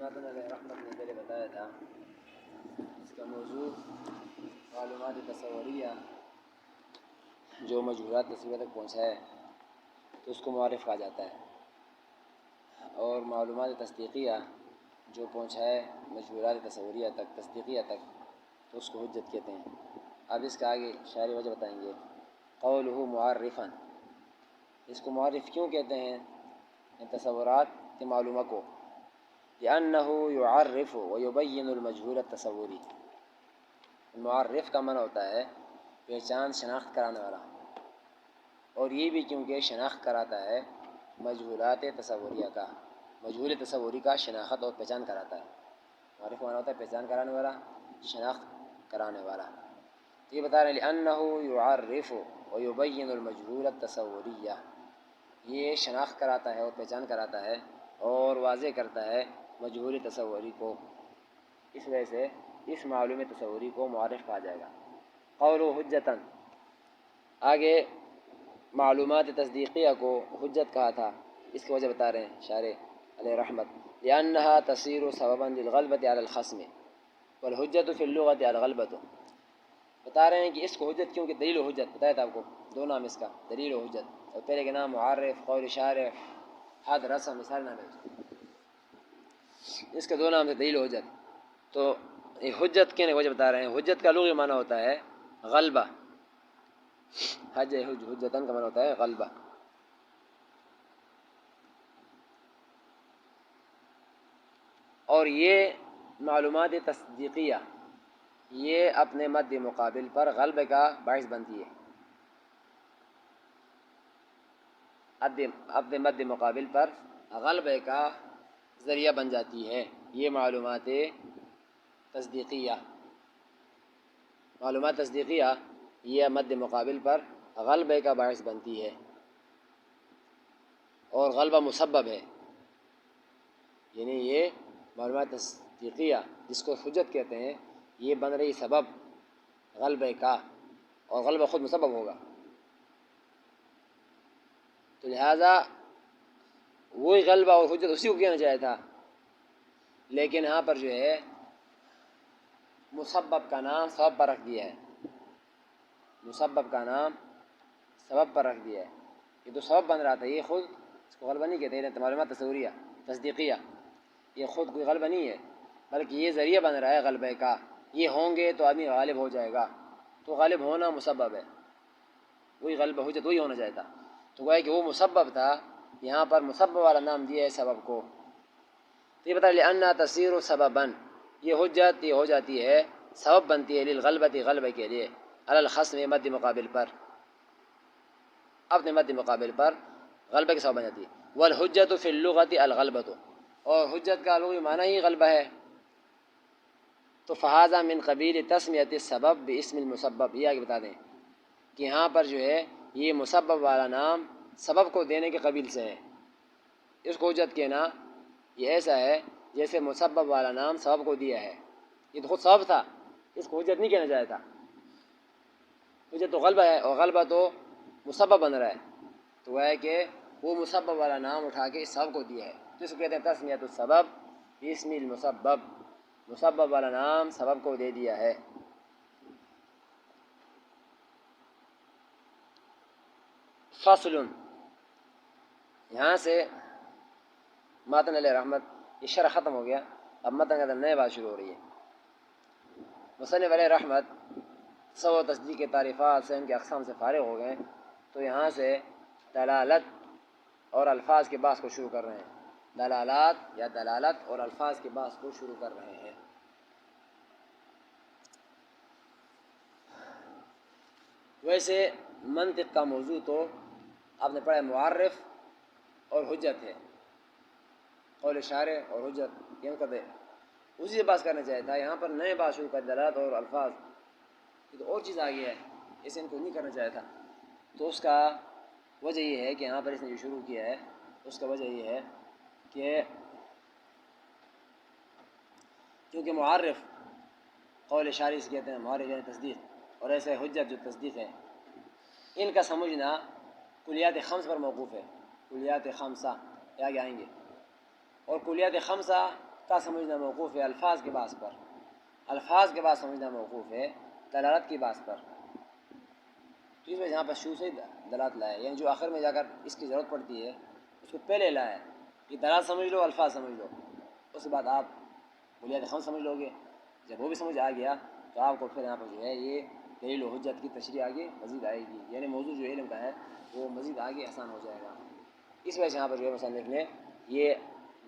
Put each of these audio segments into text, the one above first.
ناظرین علیہ رحمت نے پہلے بتایا تھا اس کا موضوع معلومات تصوریہ جو مجہولات تصویر تک پہنچائے تو اس کو معرف کہا جاتا ہے، اور معلومات تصدیقیہ جو پہنچائے مجہولات تصوریہ تک تصدیقیہ تک تو اس کو حجت کہتے ہیں۔ اب اس کا آگے شارح وجہ بتائیں گے۔ قولہ معرفاً، اس کو معرف کیوں کہتے ہیں ان تصورات کے معلومہ کو؟ لأنه يعرف ويبين المجهول التصوری، معرف کا معنی ہوتا ہے پہچان شناخت کرانے والا، اور یہ بھی کیونکہ شناخت کراتا ہے مجہولات تصوریہ کا، مجہول تصوری کا شناخت اور پہچان کراتا ہے۔ معرف کا معنی ہوتا ہے پہچان کرانے والا، شناخت کرانے والا۔ یہ بتا رہے ہیں لأنه يعرف ويبين المجهول التصوریہ، یہ شناخت کراتا ہے اور پہچان کراتا ہے اور واضح کرتا ہے مجہول تصوری کو، اس وجہ سے اس معلوم تصوری کو معرف کہا جائے گا۔ قول حجتاً، آگے معلومات تصدیقیہ کو حجت کہا تھا، اس کی وجہ بتا رہے ہیں شارح علیہ رحمت۔ لأنها تصير سببا للغلبة على الخصم والحجة في اللغة الغلبة، بتا رہے ہیں کہ اس کو حجت کیوں کہ دلیل و حجت بتایا تھا آپ کو، دو نام اس کا، دلیل و حجت، اور پہلے کے نام معرف، قول شارح، حد رسم، مثال نام ہے اس کے دو نام سے دلیل و حجت۔ تو یہ حجت کہنے کی وجہ بتا رہے ہیں، حجت کا لغوی معنی ہوتا ہے غلبہ، حجتاً کا معنی ہوتا ہے غلبہ۔ اور یہ معلومات تصدیقیہ یہ اپنے مد مقابل پر غلبے کا باعث بنتی ہے، اپنے مد مقابل پر غلبے کا ذریعہ بن جاتی ہے یہ معلومات تصدیقیہ۔ معلومات تصدیقیہ یہ مد مقابل پر غلبے کا باعث بنتی ہے، اور غلبہ مسبب ہے، یعنی یہ معلومات تصدیقیہ جس کو حجت کہتے ہیں یہ بن رہی سبب غلبے کا، اور غلبہ خود مسبب ہوگا، تو لہذا وہی غلبہ اور حجت اسی کو کہنا چاہیے تھا، لیکن یہاں پر جو ہے مسبب کا نام سبب پر رکھ دیا ہے، مسبب کا نام سبب پر رکھ دیا ہے، یہ تو سبب بن رہا تھا، یہ خود اس کو غلبہ نہیں کہتے ہیں معلومات تصوریہ تصدیقیہ، یہ خود کوئی غلبہ نہیں ہے بلکہ یہ ذریعہ بن رہا ہے غلبے کا، یہ ہوں گے تو آدمی غالب ہو جائے گا، تو غالب ہونا مسبب ہے، وہی غلبہ حجت وہی ہونا چاہیے تھا، تو گویا کہ وہ مسبب تھا، یہاں پر مسبب والا نام دیا ہے سبب کو۔ تو یہ بتا لأنها تصير سببا، یہ حجت یہ ہو جاتی ہے سبب بنتی ہے للغلبۃ غلبے کے لیے، علی الخصم مد مقابل پر، اپنے مد مقابل پر غلبے کے سبب بن جاتی ہے۔ والحجۃ فی اللغۃ الغلبۃ، اور حجت کا لغوی معنی ہی غلبہ ہے، تو فہذا من قبیل تسمیۃ السبب باسم المسبب، یہ آگے بتا دیں کہ یہاں پر جو ہے یہ مسبب والا نام سبب کو دینے کے قبیل سے ہے، اس کو حجت کہنا یہ ایسا ہے جیسے مسبب والا نام سبب کو دیا ہے، یہ تو خود سبب تھا، اس کو حجت نہیں کہنا چاہیے تھا، حجت تو غلبہ ہے اور غلبہ تو مسبب بن رہا ہے، تو وہ ہے کہ وہ مسبب والا نام اٹھا کے اس سبب کو دیا ہے، تو اس کو کہتے ہیں تسمیۃ السبب باسم المسبب، مسبب والا نام سبب کو دے دیا ہے۔ فصل، یہاں سے ماتن علیہ رحمت یہ شرح ختم ہو گیا، اب متن کا نئے بات شروع ہو رہی ہے۔ مصنف علیہ رحمت تصور و تصدیق کے تعریفات سے ان کے اقسام سے فارغ ہو گئے، تو یہاں سے دلالت اور الفاظ کے بحث کو شروع کر رہے ہیں، دلالات یا دلالت اور الفاظ کے بحث کو شروع کر رہے ہیں۔ ویسے منطق کا موضوع تو آپ نے پڑھا معرف اور حجت ہے، قول شارح اور حجت یہ کبھی اسی سے بات کرنا چاہیے تھا، یہاں پر نئے بات شروع کر دلالت اور الفاظ، یہ تو اور چیز آ گئی ہے، اسے ان کو نہیں کرنا چاہیے تھا، تو اس کا وجہ یہ ہے کہ یہاں پر اس نے جو شروع کیا ہے اس کا وجہ یہ ہے کہ کیونکہ معرف قول شارح سے کہتے ہیں، معرف یعنی تصدیق، اور ایسے حجت جو تصدیق ہے، ان کا سمجھنا کلیات خمس پر موقوف ہے، کلیات خمسہ یہ آگے آئیں گے، اور کلیات خمسہ کا سمجھنا موقوف ہے الفاظ کے باعث پر، الفاظ کے بعد سمجھنا موقوف ہے دلالت کی باعث پر. تو اس وجہ یہاں پر شروع سے دلالت لائے، یعنی جو آخر میں جا کر اس کی ضرورت پڑتی ہے اس کو پہلے لائے کہ دلالت سمجھ لو، الفاظ سمجھ لو، اس کے بعد آپ بنیاد خم سمجھ لو گے. جب وہ بھی سمجھ آ گیا تو آپ کو پھر یہاں پر جو ہے یہ دلیل و حجت کی تشریح آگے مزید آئے گی، یعنی موضوع جو علم کا ہے وہ مزید آگے آسان ہو جائے گا. اس وجہ سے یہاں پر جو ہے مصنف نے یہ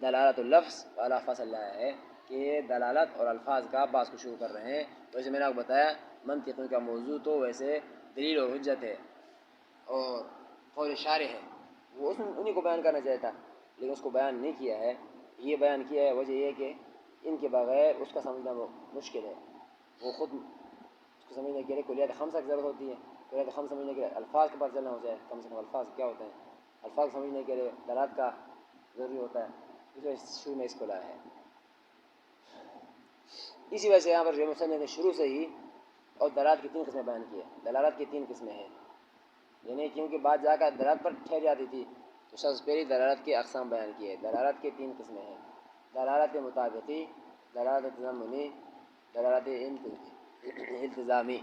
دلالت اللفظ والا فصل لایا ہے کہ یہ دلالت اور الفاظ کا بعض کو شروع کر رہے ہیں. ویسے میں نے آپ کو بتایا منطق کا موضوع تو ویسے دلیل و حجت ہے اور قول شارح ہے، وہ اس انہیں کو بیان کرنا چاہتا لیکن اس کو بیان نہیں کیا ہے. یہ بیان کیا ہے، وجہ یہ ہے کہ ان کے بغیر اس کا سمجھنا مشکل ہے. وہ خود اس کو سمجھنے کے لیے کلیات خمسہ کی ضرورت ہوتی ہے. کلیات خمسہ سمجھنے کے لیے الفاظ کے پاس چلنا ہو جائے، کم سے کم الفاظ کیا ہوتے ہیں، الفاظ سمجھنے کے لیے دلالت کا ضروری ہوتا ہے. اس وجہ سے شروع میں اس کو لایا ہے. اسی وجہ سے یہاں پر جو مصنف نے شروع سے ہی اور دلالت کی 3 قسمیں بیان کی ہے. دلالت کی 3 قسمیں ہیں، یعنی کیونکہ بات جا کر دلالت پر ٹھہر جاتی تھی تو سب سے پہلی دلالت کی اقسام بیان کی ہے. دلالت کی 3 قسمیں ہیں: دلالت مطابقی، دلالت تضمنی، دلالت التزامی.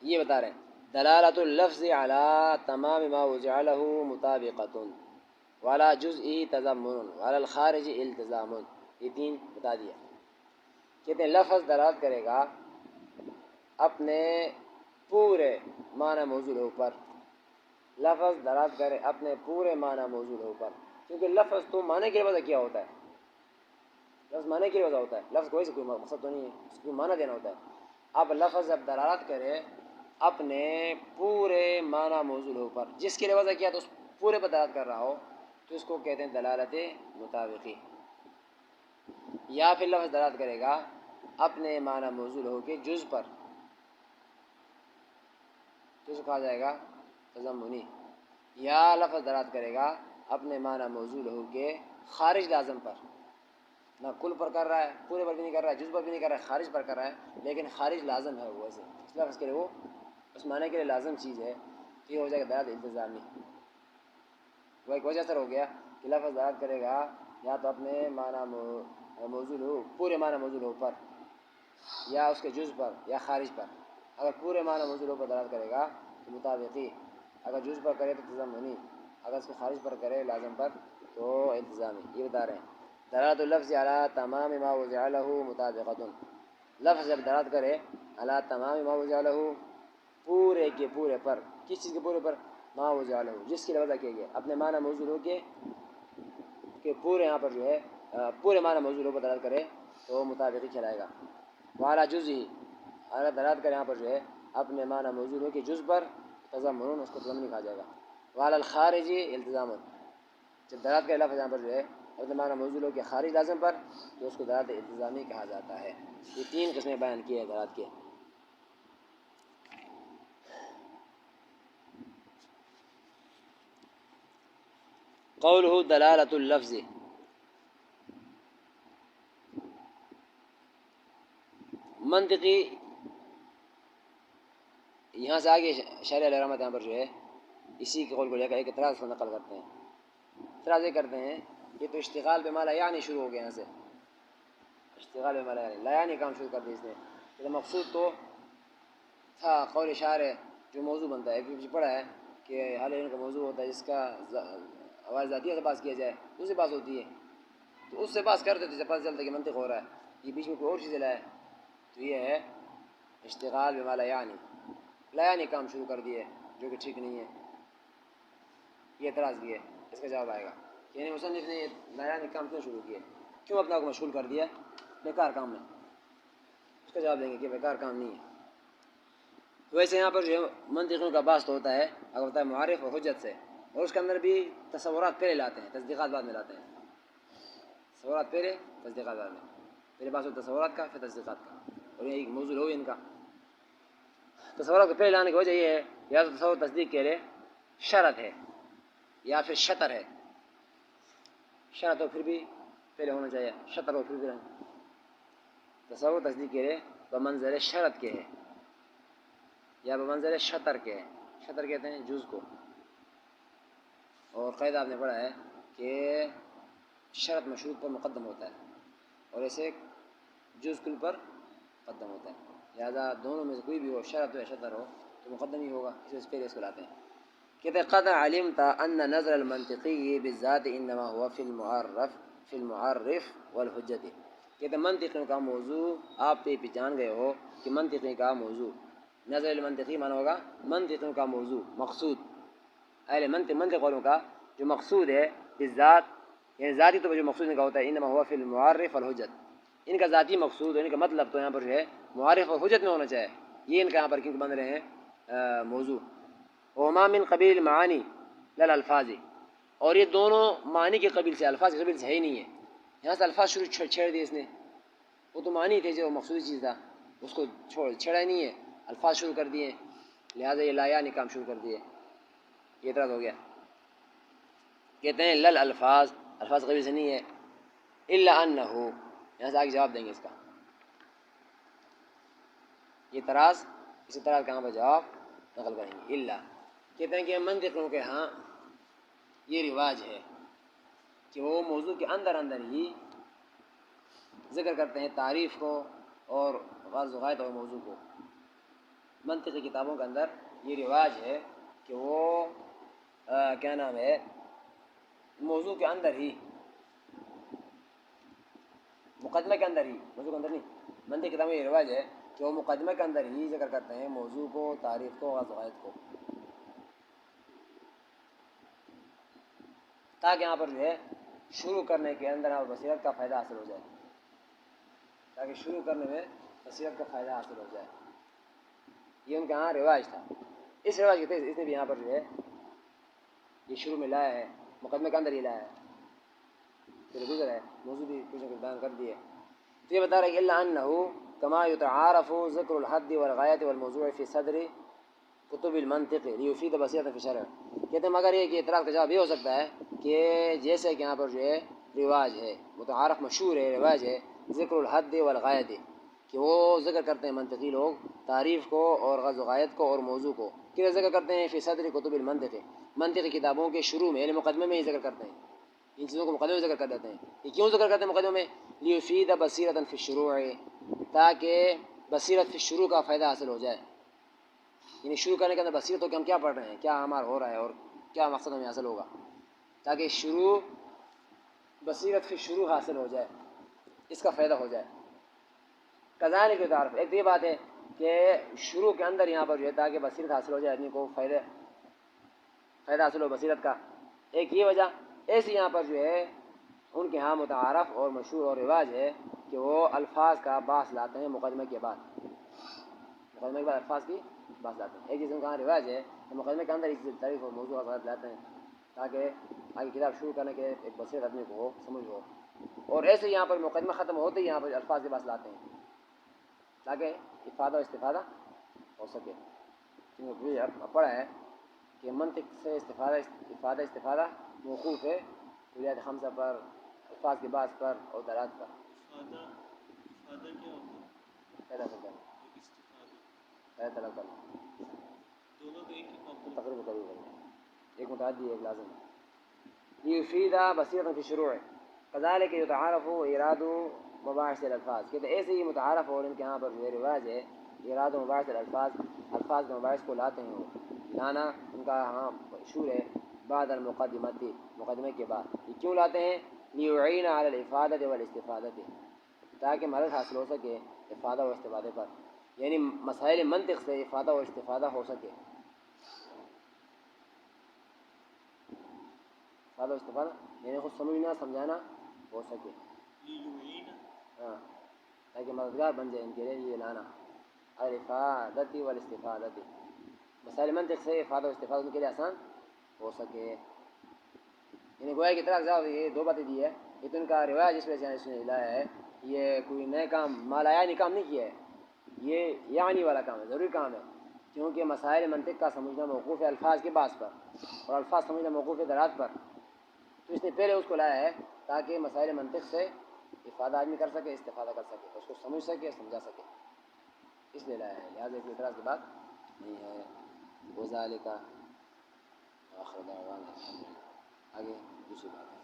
یہ بتا رہے ہیں دلالت اللفظ علی تمام ما وضع له مطابقۃ وعلی جزء تضمن وعلی الخارج التزام. یہ 3 بتا دیا. کہتے ہیں لفظ دلالت کرے گا اپنے پورے معنی موضوع پر. لفظ دلالت کرے اپنے پورے معنی موضوع پر، کیونکہ لفظ تو معنی کے وجہ کیا ہوتا ہے، لفظ معنی کی وجہ ہوتا ہے. لفظ کوئی سے کوئی مقصد تو نہیں ہے، اس کو معنی دینا ہوتا ہے. اب لفظ جب دلالت کرے اپنے پورے معنی موضوع پر، جس کے لیے وضع کیا تو اس پورے پر دلالت کر رہا ہو تو اس کو کہتے ہیں دلالت مطابقی. یا پھر لفظ دلالت کرے گا اپنے معنی موضوع ہو کے جز پر تو اس کو کہا جائے گا تضمنی. یا لفظ دلالت کرے گا اپنے معنی موضوع ہو کے خارج لازم پر، نہ کل پر کر رہا ہے، پورے پر بھی نہیں کر رہا ہے، جز پر بھی نہیں کر رہا ہے، خارج پر کر رہا ہے، لیکن خارج لازم ہے. وہ ایسے اس لفظ کے لیے وہ اس معنی کے لیے لازم چیز ہے تو یہ ہو جائے گا دلالت التزامی. وہ ایک وجہ سر ہو گیا کہ لفظ دلالت کرے گا یا تو اپنے معنی موضوع ہو، پورے معنی موضوع ہو پر، یا اس کے جز پر یا خارج پر. اگر پورے معنی موضوع پر دلالت کرے گا تو مطابقی، اگر جز پر کرے تو تضمنی، اگر اس کے خارج پر کرے لازم پر تو التزامی. یہ بتا رہے ہیں دلالت اللفظ علی تمام ما وضع له مطابقۃ. لفظ جب دلالت کرے علی تمام ما وضع له، پورے کے پورے پر، کس چیز کے پورے پر؟ ما وضع له، جس کی وضع کیا گیا اپنے معنی موضوع کے کہ پورے یہاں پر جو ہے پورے معنی موضوع پر دلالت کرے تو مطابقی کہلائے گا. وعلی جزء، اگر دلالت کرے یہاں پر جو ہے اپنے معنی موضوع کے جز پر تضمن، اس کو تضمنی کہا جائے گا. وعلی الخارج التزام، جب دلالت کرے لفظ یہاں پر جو ہے اپنے معنی موضوع کے خارج لازم پر تو اس کو دلالت التزامی کہا جاتا ہے. یہ 3 قسمیں بیان کی ہے دلالت کے. قوله دلالت اللفظ، منطقی یہاں سے آگے شارح علیہ رحمۃ یہاں پر جو ہے اسی کے قول کو لے کر ایک اعتراض کو نقل کرتے ہیں. اعتراض یہ کرتے ہیں یہ تو اشتغال بما لا یعنی شروع ہو گیا. یہاں سے اشتغال بما لا یعنی، لا یعنی کام شروع کر دیا اس نے. تو مقصود تو تھا قول شارح جو موضوع بنتا ہے، کیونکہ پڑھا ہے کہ حال علم کا موضوع ہوتا ہے جس کا آواز ذاتیہ سے بات کیا جائے اس سے بات ہوتی ہے، تو اس سے بات کرتے تھے جب پتہ چلتا ہے کہ منطق ہو رہا ہے. یہ بیچ میں کوئی اور چیزیں لائے تو یہ ہے اشتغال بما لا یعنی، لا یعنی کام شروع کر دیے جو کہ ٹھیک نہیں ہے. یہ اعتراض بھی ہے، اس کا جواب آئے گا. یعنی مصنف نے لا یعنی کام کیوں شروع کیے، کیوں اپنا کو مشغول کر دیا بیکار کام میں؟ اس کا جواب دیں گے کہ بیکار کام نہیں ہے. ویسے یہاں پر جو ہے منطقوں کا بحث تو ہوتا ہے اگر ہوتا ہے معارف اور حجت سے، اور اس کے اندر بھی تصورات پہلے لاتے ہیں، تصدیقات بعد میں لاتے ہیں. تصورات پہلے، تصدیقات بعد میں. پہلے بات ہوتا ہے تصورات کا پھر تصدیقات کا، اور یہ ایک موضوع ہو ان کا. تصورات کو پہلے لانے کی وجہ یہ ہے یا تو تصور تصدیق کے لیے شرط ہے یا پھر شطر ہے. شرط ہو پھر بھی پہلے ہونا چاہیے، شطر ہو پھر بھی رہنا. تصور تصدیق کے لیے بمنزل شرط کے ہے یا بمنزل شطر کے ہے. شطر کہتے ہیں جز کو، اور قاعدہ آپ نے پڑھا ہے کہ شرط مشروط پر مقدم ہوتا ہے اور ایسے جز کل پر مقدم ہوتا ہے، لہذا دونوں میں سے کوئی بھی ہو، شرط ہو یا شطر ہو تو مقدم ہی ہوگا، اس سے پہلے اس کو لاتے ہیں. کہتے ہیں قد علمت ان نظر المنطقی بالذات انما هو فی المعرف والحجت. کہتے ہیں منطقی کا موضوع آپ پہ جان گئے ہو کہ منطقی کا موضوع، نظر المنطقی مانا ہوگا منطقی کا موضوع، مقصود اہل منطق والوں کا جو مقصود ہے بالذات، یعنی ذاتی طور پر جو مقصود ان کا ہوتا ہے، انما هو فی المعرف والحجت، ان کا ذاتی مقصود، ان کا مطلب تو یہاں پر جو ہے معارف اور حجت میں ہونا چاہیے، یہ ان کا یہاں پر کیونکہ بن رہے ہیں موضوع. وما من قبیل معانی لل الفاظ، اور یہ دونوں معنی کے قبیل سے، الفاظ کے قبیل سے ہے ہی نہیں ہے. یہاں سے الفاظ شروع چھیڑ دیے اس نے، وہ تو معنی تھے جو مقصودی چیز تھا اس کو چھیڑا ہی نہیں ہے، الفاظ شروع کر دیے، لہٰذا یہ لا یعنی کام شروع کر دیے، یہ اعتراض ہو گیا. کہتے ہیں لل الفاظ، الفاظ قبیل سے نہیں ہے، الا انہ، یہاں سے آگے جواب دیں گے اس کا، یہ اعتراض، اس اعتراض کا یہاں پر جواب نقل کریں گے. الا کہتے ہیں کہ منطقوں کے ہاں یہ رواج ہے کہ وہ موضوع کے اندر ہی ذکر کرتے ہیں تعریف کو اور غرض و غایت اور موضوع کو. منطقی کتابوں کے اندر یہ رواج ہے کہ وہ کیا نام ہے، موضوع کے اندر ہی، مقدمہ کے اندر ہی، موضوع کے اندر نہیں، منطقی کتابوں میں یہ رواج ہے کہ وہ مقدمہ کے اندر ہی ذکر کرتے ہیں موضوع کو، تعریف کو، غرض و غایت کو، تاکہ یہاں پر جو ہے شروع کرنے کے اندر اور بصیرت کا فائدہ حاصل ہو جائے، تاکہ شروع کرنے میں بصیرت کا فائدہ حاصل ہو جائے. یہ ان کا یہاں رواج تھا. اس رواج کے تحت اس نے بھی یہاں پر جو ہے یہ شروع میں لایا ہے، مقدمے کے اندر ہی لایا ہے، پھر گزر ہے موضوع بھی کچھ نہ کچھ بیان کر دیے. تو یہ بتا رہا ہے کہ الا انہ کما یتعارف ذکر الحد والغایت والموضوع فی صدر کتب المنطق لیفید بصیرۃ فی الشرع. کہتے ہیں مگر یہ کہ اعتراض کا جواب یہ ہو سکتا ہے کہ جیسے کہ یہاں پر جو ہے رواج ہے، متعارف مشہور ہے، رواج ہے ذکر الحد والغایت، کہ وہ ذکر کرتے ہیں منطقی لوگ تعریف کو اور غرض و غایت کو اور موضوع کو، کدھر ذکر کرتے ہیں؟ فی صدر کتب المنطق، منطقی کتابوں کے شروع میں، یعنی مقدمے میں ہی ذکر کرتے ہیں، ان چیزوں کو مقدمے میں ذکر کر دیتے ہیں. یہ کیوں ذکر کرتے ہیں مقدمے میں؟ لیفید بصیرۃ فی الشروع، تاکہ بصیرت فی الشروع کا فائدہ حاصل ہو جائے، یعنی شروع کرنے کے اندر بصیرت ہو کہ ہم کیا پڑھ رہے ہیں، کیا ہمارا ہو رہا ہے اور کیا مقصد ہمیں حاصل ہوگا، تاکہ شروع بصیرت فی الشروع حاصل ہو جائے، اس کا فائدہ ہو جائے. کذالک تعارف، ایک یہ بات ہے کہ شروع کے اندر یہاں پر جو ہے تاکہ بصیرت حاصل ہو جائے، آدمی کو فائدہ حاصل ہو بصیرت کا، ایک یہ وجہ. ایسی یہاں پر جو ہے ان کے ہاں متعارف اور مشہور اور رواج ہے کہ وہ الفاظ کا باس لاتے ہیں مقدمے کے بعد، مقدمے کے بعد الفاظ کی باس لاتے ہیں. ایک چیز ان کا رواج ہے کہ مقدمے کے اندر اس تعریف اور موضوع کا لاتے ہیں تاکہ آگے کتاب شروع کرنے کے ایک بصیرت آدمی کو ہو، سمجھ ہو. اور ایسے یہاں پر مقدمہ ختم ہوتے ہی یہاں پر الفاظ کے باس لاتے ہیں تاکہ افادہ و استفادہ ہو سکے. کیونکہ پڑھا ہے کہ منطق سے استفادہ موقوف ہے بنیاد خمسہ پر، الفاظ کے باس پر اور دلالات پر. افادہ کیا ہوتا ہے؟ پیدا کرنا، پیدا طلب کرنا، دونوں کا ایک ہی کام تقریب کرنا، ایک متعدی ایک لازم. لیفید بصیرۃ فی الشروع کذالک یتعارف ایراد مباحث الالفاظ. کہتے ایسے ہی متعارف اور ان کے یہاں پر یہ رواج ہے ایراد و مباحث الالفاظ، الفاظ کے مباحث کو لاتے ہیں، وہ لانا ان کا ہاں مشہور ہے بعد المقدمۃ، مقدمے کے بعد. یہ کیوں لاتے ہیں؟ لیعین علی الافادۃ والاستفادۃ، تاکہ مدد حاصل ہو سکے افادہ و استفادے پر، یعنی مسائل منطق سے افادہ و استفادہ ہو سکے، افادہ و استفادہ یعنی خود سمجھنا سمجھانا ہو سکے، ہاں تاکہ مددگار بن جائے ان کے لیے یہ لانا الافادۃ والاستفادۃ، مسائل منطق سے افادہ و استفادہ ان کے لیے آسان ہو سکے. یعنی گویا کی طرح جواب یہ دو باتیں دی ہے. یہ تو ان کا رواج اس وجہ سے اس نے لایا ہے، یہ کوئی نئے کام مالا یعنی کام نہیں کیا ہے، یہ یعنی والا کام ہے، ضروری کام ہے، کیونکہ مسائل منطق کا سمجھنا موقوف ہے الفاظ کے باس پر اور الفاظ سمجھنا موقوف ہے دلالات پر. تو اس نے پہلے اس کو لایا ہے تاکہ مسائل منطق سے افادہ آدمی کر سکے، استفادہ کر سکے، اس کو سمجھ سکے، سمجھا سکے، اس لیے لایا ہے. لہٰذا کوئی اعتراض کی بات نہیں ہے. وذالک آخر دعوانا الحمدللہ. آگے دوسری بات ہے.